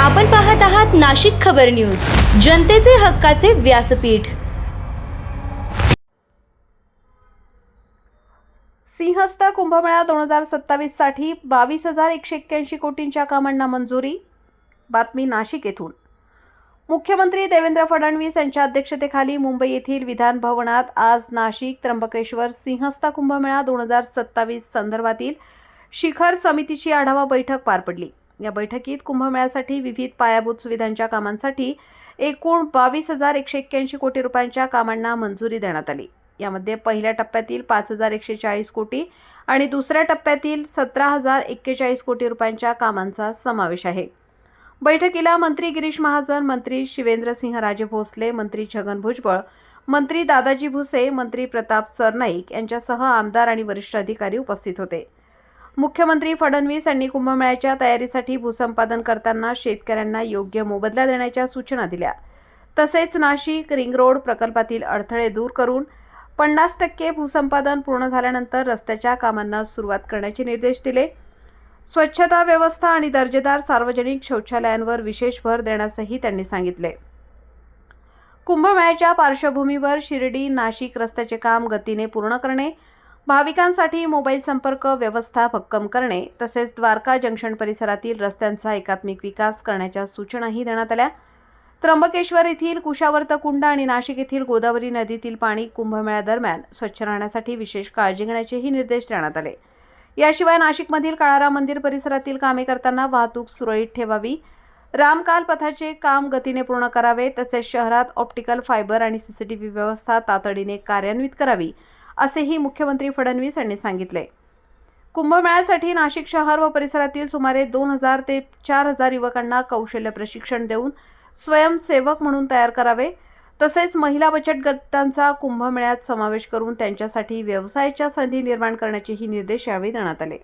आपण पाहत आहात नाशिक खबर न्यूज, जनतेचे हक्काचे व्यासपीठ। सिंहस्थ कुंभमेळा 2027 साठी 22,181 कोटींच्या कामांना मंजुरी। बातमी नाशिक येथून। मुख्यमंत्री देवेंद्र फडणवीस यांच्या अध्यक्षतेखाली मुंबई येथील विधान भवनात आज नाशिक त्र्यंबकेश्वर सिंहस्थ कुंभमेळा 2027 संदर्भातील शिखर समितीची आढावा बैठक पार पडली। या बैठकीत कुंभमेळ्यासाठी विविध पायाभूत सुविधांच्या कामांसाठी एकूण 22,181 कोटी रुपयांच्या कामांना मंजुरी देण्यात आली। यामध्ये पहिल्या टप्प्यातील 5,140 कोटी आणि दुसऱ्या टप्प्यातील 17,041 कोटी रुपयांच्या कामांचा समावेश आहे। बैठकीला मंत्री गिरीश महाजन, मंत्री शिवेंद्रसिंहराजे भोसले, मंत्री छगन भुजबळ, मंत्री दादाजी भुसे, मंत्री प्रताप सरनाईक यांच्यासह आमदार आणि वरिष्ठ अधिकारी उपस्थित होते। मुख्यमंत्री फडणवीस यांनी कुंभमेळ्याच्या तयारीसाठी भूसंपादन करताना शेतकऱ्यांना योग्य मोबदला देण्याच्या सूचना दिल्या। तसेच नाशिक रिंग रोड प्रकल्पातील अडथळे दूर करून 50% भूसंपादन पूर्ण झाल्यानंतर रस्त्याच्या कामांना सुरुवात करण्याचे निर्देश दिले। स्वच्छता व्यवस्था आणि दर्जेदार सार्वजनिक शौचालयांवर विशेष भर देण्यासही त्यांनी सांगितले। कुंभमेळ्याच्या पार्श्वभूमीवर शिर्डी नाशिक रस्त्याचे काम गतीने पूर्ण करणे, भाविकांसाठी मोबाईल संपर्क व्यवस्था भक्कम करणे तसेच द्वारका जंक्शन परिसरातील रस्त्यांचा एकात्मिक विकास करण्याच्या सूचनाही देण्यात आल्या। त्र्यंबकेश्वर येथील कुशावर्त कुंड आणि नाशिक येथील गोदावरी नदीतील पाणी कुंभमेळ्यादरम्यान स्वच्छ राहण्यासाठी विशेष काळजी घेण्याचेही निर्देश देण्यात आले। याशिवाय नाशिकमधील काळाराम मंदिर परिसरातील कामे करताना वाहतूक सुरळीत ठेवावी, रामकाल पथाचे काम गतीने पूर्ण करावे तसेच शहरात ऑप्टिकल फायबर आणि सीसीटीव्ही व्यवस्था तातडीने कार्यान्वित करावी असेही मुख्यमंत्री फडणवीस यांनी सांगितले। कुंभमेळ्यासाठी नाशिक शहर व परिसरातील सुमारे 2,000 ते 4,000 युवकांना कौशल्य प्रशिक्षण देऊन स्वयंसेवक म्हणून तयार करावे तसेच महिला बचत गटांचा कुंभमेळ्यात समावेश करून त्यांच्यासाठी व्यवसायाच्या संधी निर्माण करण्याचेही निर्देश यावेळी देण्यात आले।